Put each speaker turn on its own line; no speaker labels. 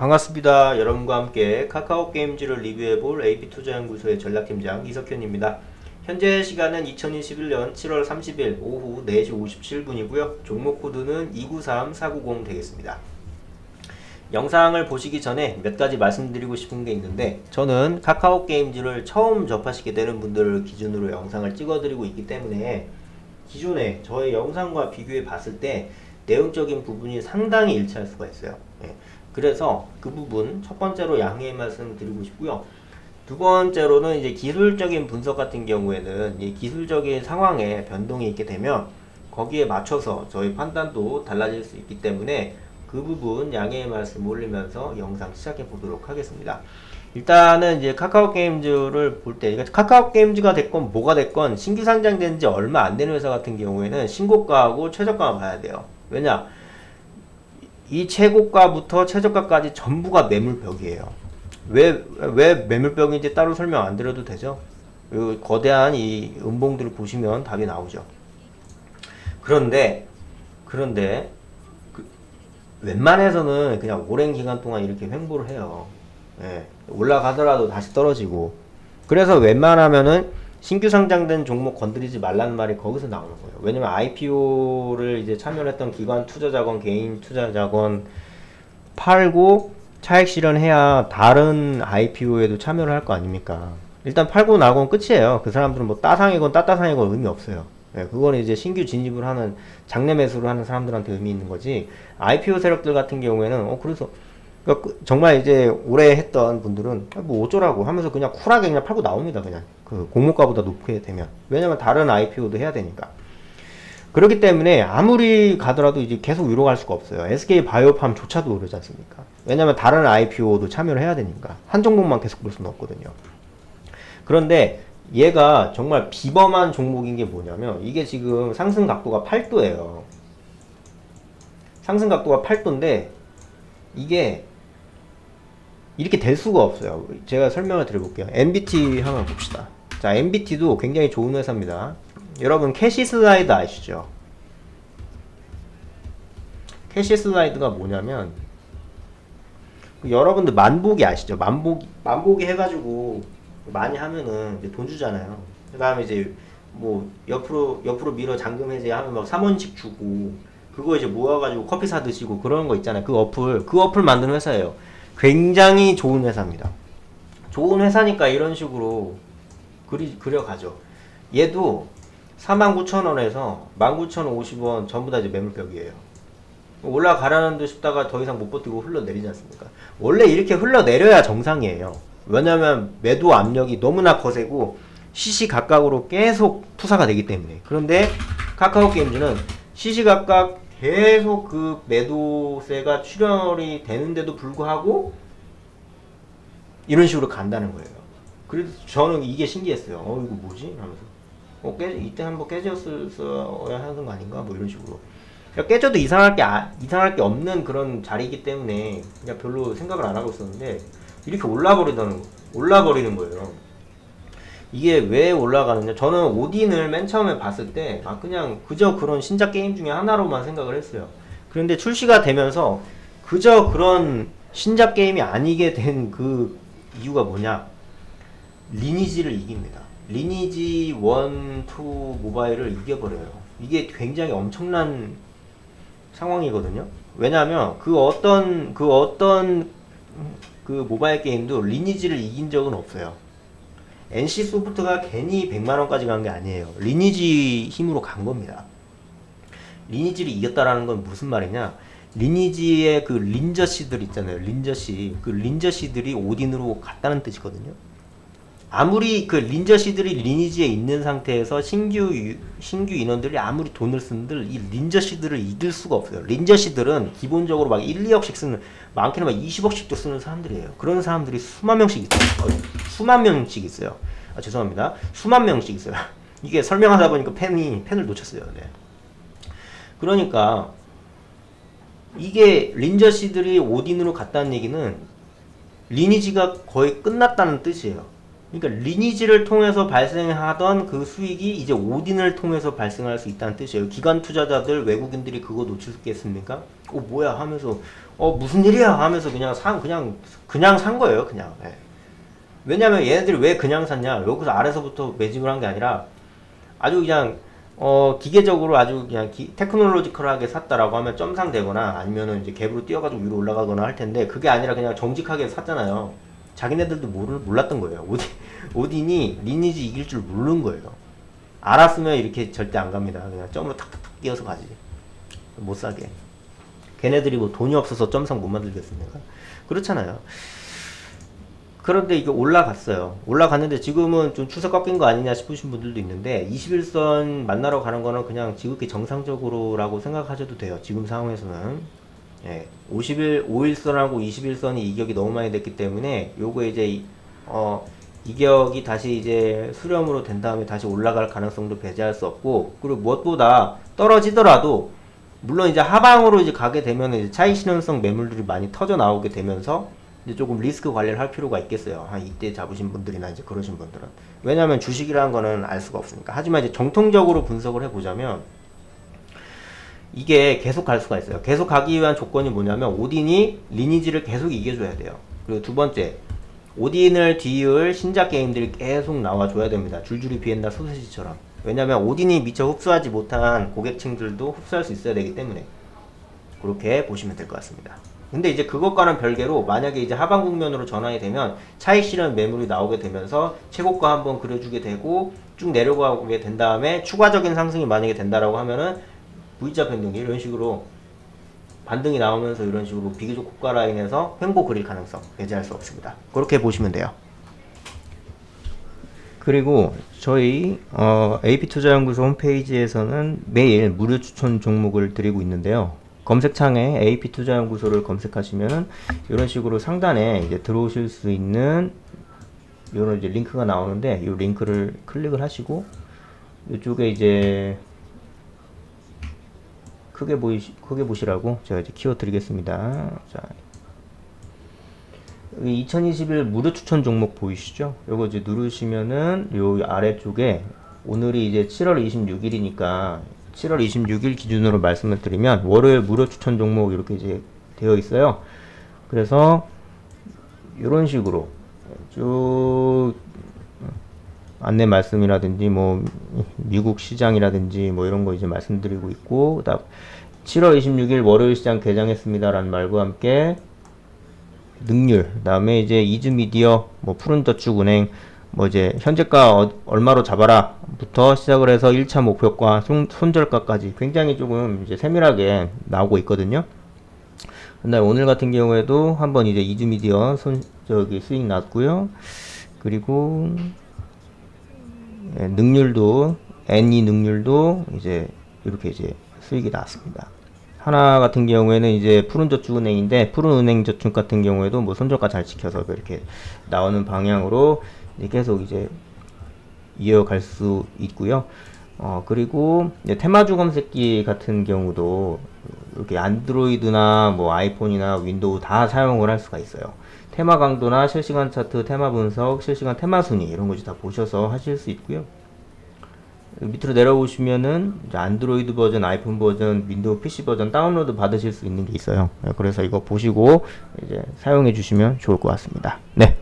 반갑습니다. 여러분과 함께 카카오 게임즈를 리뷰해볼 AB투자연구소의 전략팀장 이석현입니다. 현재 시간은 2021년 7월 30일 오후 4시 57분이고요. 종목 코드는 293490 되겠습니다. 영상을 보시기 전에 몇 가지 말씀드리고 싶은 게 있는데, 저는 카카오 게임즈를 처음 접하시게 되는 분들을 기준으로 영상을 찍어드리고 있기 때문에 기존에 저의 영상과 비교해 봤을 때 내용적인 부분이 상당히 일치할 수가 있어요. 그래서 그 부분 첫 번째로 양해의 말씀 드리고 싶고요. 두 번째로는 이제 기술적인 분석 같은 경우에는 이 기술적인 상황에 변동이 있게 되면 거기에 맞춰서 저희 판단도 달라질 수 있기 때문에 그 부분 양해의 말씀 올리면서 영상 시작해 보도록 하겠습니다. 일단은 이제 카카오 게임즈를 볼 때, 그러니까 카카오 게임즈가 됐건 뭐가 됐건 신규 상장된 지 얼마 안 되는 회사 같은 경우에는 신고가하고 최저가만 봐야 돼요. 왜냐? 이 최고가부터 최저가까지 전부가 매물벽이에요. 왜 매물벽인지 따로 설명 안 드려도 되죠? 이 거대한 이 음봉들을 보시면 답이 나오죠. 그런데 웬만해서는 그냥 오랜 기간 동안 이렇게 횡보를 해요. 올라가더라도 다시 떨어지고. 그래서 웬만하면은 신규 상장된 종목 건드리지 말라는 말이 거기서 나오는 거예요. 왜냐면 IPO를 이제 참여를 했던 기관 투자자건 개인 투자자건 팔고 차익 실현해야 다른 IPO에도 참여를 할 거 아닙니까? 일단 팔고 나고는 끝이에요. 그 사람들은 뭐 따상이건 따따상이건 의미 없어요. 그거는 이제 신규 진입을 하는 장내 매수를 하는 사람들한테 의미 있는 거지. IPO 세력들 같은 경우에는 그래서 그러니까 정말 이제 오래 했던 분들은 뭐 어쩌라고 하면서 그냥 쿨하게 그냥 팔고 나옵니다. 그냥 그 공모가보다 높게 되면. 왜냐면 다른 IPO도 해야 되니까. 그렇기 때문에 아무리 가더라도 이제 계속 위로 갈 수가 없어요. SK 바이오팜조차도 오르지 않습니까? 왜냐면 다른 IPO도 참여를 해야 되니까. 한 종목만 계속 볼 수는 없거든요. 그런데 얘가 정말 비범한 종목인 게 뭐냐면, 이게 지금 상승 각도가 8도예요. 상승 각도가 8도인데 이게 이렇게 될 수가 없어요. 제가 설명을 드려볼게요. MBT 한번 봅시다. 자, MBT도 굉장히 좋은 회사입니다. 여러분 캐시 슬라이드 아시죠? 캐시 슬라이드가 뭐냐면, 여러분들 만보기 아시죠? 만보기 해가지고 많이 하면은 이제 돈 주잖아요. 그 다음에 이제 뭐 옆으로 밀어 잠금 해제 하면 막 3원씩 주고, 그거 이제 모아가지고 커피 사 드시고 그런 거 있잖아요. 그 어플 만드는 회사예요. 굉장히 좋은 회사입니다. 좋은 회사니까 이런 식으로 그려가죠. 얘도 49,000원에서 19,050원 전부 다 이제 매물벽이에요. 올라가라는 듯 싶다가 더 이상 못 버티고 흘러내리지 않습니까? 원래 이렇게 흘러내려야 정상이에요. 왜냐면 매도 압력이 너무나 거세고 시시각각으로 계속 투사가 되기 때문에. 그런데 카카오 게임즈는 시시각각 계속 그 매도세가 출혈이 되는데도 불구하고 이런 식으로 간다는 거예요. 그래서 저는 이게 신기했어요. 이거 뭐지? 하면서 이때 한번 깨졌어야 하는 거 아닌가? 뭐 이런 식으로. 그러니까 깨져도 이상할 게 없는 그런 자리이기 때문에 그냥 별로 생각을 안 하고 있었는데, 이렇게 올라버리는 거예요. 이게 왜 올라가느냐? 저는 오딘을 맨 처음에 봤을 때 그냥 그저 그런 신작 게임 중에 하나로만 생각을 했어요. 그런데 출시가 되면서 그저 그런 신작 게임이 아니게 된 그 이유가 뭐냐? 리니지를 이깁니다. 리니지 1, 2 모바일을 이겨버려요. 이게 굉장히 엄청난 상황이거든요. 왜냐하면 그 어떤 모바일 게임도 리니지를 이긴 적은 없어요. NC소프트가 괜히 100만원까지 간 게 아니에요. 리니지 힘으로 간 겁니다. 리니지를 이겼다라는 건 무슨 말이냐? 리니지의 그 린저씨들 있잖아요. 린저씨. 그 린저씨들이 오딘으로 갔다는 뜻이거든요. 아무리 그 린저씨들이 리니지에 있는 상태에서 신규 인원들이 아무리 돈을 쓰는들 이 린저씨들을 이길 수가 없어요. 린저씨들은 기본적으로 막 1, 2억씩 쓰는, 많게는 막 20억씩도 쓰는 사람들이에요. 그런 사람들이 수만 명씩 있어요. 죄송합니다. 수만 명씩 있어요. 이게 설명하다 보니까 펜을 놓쳤어요. 네. 그러니까 이게 린저씨들이 오딘으로 갔다는 얘기는 리니지가 거의 끝났다는 뜻이에요. 그러니까 리니지를 통해서 발생하던 그 수익이 이제 오딘을 통해서 발생할 수 있다는 뜻이에요. 기관 투자자들 외국인들이 그거 놓치겠습니까? 뭐야 하면서 무슨 일이야 하면서 그냥 산 거예요. 그냥. 예. 왜냐면 얘네들이 왜 그냥 샀냐? 여기서 아래서부터 매집을 한 게 아니라 아주 그냥 기계적으로 아주 그냥 테크놀로지컬하게 샀다라고 하면 점상 되거나 아니면은 이제 갭으로 뛰어가지고 위로 올라가거나 할 텐데 그게 아니라 그냥 정직하게 샀잖아요. 자기네들도 몰랐던 거예요. 오딘이 리니지 이길 줄 모르는 거예요. 알았으면 이렇게 절대 안 갑니다. 그냥 점으로 탁탁탁 뛰어서 가지. 못 사게. 걔네들이 뭐 돈이 없어서 점상 못 만들겠습니까? 그렇잖아요. 그런데 이게 올라갔어요. 올라갔는데 지금은 좀 추세 꺾인 거 아니냐 싶으신 분들도 있는데 21선 만나러 가는 거는 그냥 지극히 정상적으로라고 생각하셔도 돼요. 지금 상황에서는. 예, 5일선하고 21선이 이격이 너무 많이 됐기 때문에 요거 이제 이격이 다시 이제 수렴으로 된 다음에 다시 올라갈 가능성도 배제할 수 없고, 그리고 무엇보다 떨어지더라도 물론 이제 하방으로 이제 가게 되면 이제 차익 실현성 매물들이 많이 터져 나오게 되면서 이제 조금 리스크 관리를 할 필요가 있겠어요. 한 이때 잡으신 분들이나 이제 그러신 분들은. 왜냐하면 주식이라는 거는 알 수가 없으니까. 하지만 이제 정통적으로 분석을 해보자면 이게 계속 갈 수가 있어요. 계속 가기 위한 조건이 뭐냐면 오딘이 리니지를 계속 이겨줘야 돼요. 그리고 두 번째, 오딘을 뒤이을 신작 게임들이 계속 나와줘야 됩니다. 줄줄이 비엔나 소세지처럼. 왜냐면 오딘이 미처 흡수하지 못한 고객층들도 흡수할 수 있어야 되기 때문에 그렇게 보시면 될 것 같습니다. 근데 이제 그것과는 별개로 만약에 이제 하방 국면으로 전환이 되면 차익 실현 매물이 나오게 되면서 최고가 한번 그려주게 되고 쭉 내려가게 된 다음에 추가적인 상승이 만약에 된다라고 하면은 V자 변동기 이런 식으로 반등이 나오면서 이런 식으로 비교적 고가 라인에서 횡보 그릴 가능성 배제할 수 없습니다. 그렇게 보시면 돼요. 그리고 저희 AP투자연구소 홈페이지에서는 매일 무료 추천 종목을 드리고 있는데요. 검색창에 AP투자연구소를 검색하시면은 이런 식으로 상단에 이제 들어오실 수 있는 이런 이제 링크가 나오는데 이 링크를 클릭을 하시고 이쪽에 이제 크게 보시라고 제가 이제 키워드리겠습니다. 자, 2021 무료 추천 종목 보이시죠? 요거 이제 누르시면은 요 아래쪽에 오늘이 이제 7월 26일이니까 7월 26일 기준으로 말씀을 드리면 월요일 무료 추천 종목 이렇게 이제 되어 있어요. 그래서 이런 식으로 쭉 안내 말씀이라든지 뭐 미국 시장이라든지 뭐 이런 거 이제 말씀드리고 있고, 그다음 7월 26일 월요일 시장 개장했습니다라는 말과 함께 능률, 그다음에 이제 이즈미디어, 뭐 푸른저축은행, 뭐 이제 현재가 얼마로 잡아라부터 시작을 해서 1차 목표가 손절가까지 굉장히 조금 이제 세밀하게 나오고 있거든요. 근데 오늘 같은 경우에도 한번 이제 이즈미디어 수익 났고요. 그리고 능률도 NE 능률도 이제 이렇게 이제 수익이 나왔습니다. 하나 같은 경우에는 이제 푸른저축은행인데 푸른은행저축 같은 경우에도 뭐 손절가 잘 지켜서 이렇게 나오는 방향으로 계속 이제 이어갈 수 있고요. 그리고 이제 테마주 검색기 같은 경우도 이렇게 안드로이드나 뭐 아이폰이나 윈도우 다 사용을 할 수가 있어요. 테마 강도나 실시간 차트, 테마 분석, 실시간 테마 순위 이런 것이 다 보셔서 하실 수 있고요. 밑으로 내려오시면은 이제 안드로이드 버전, 아이폰 버전, 윈도우 PC 버전 다운로드 받으실 수 있는 게 있어요. 그래서 이거 보시고 이제 사용해 주시면 좋을 것 같습니다. 네.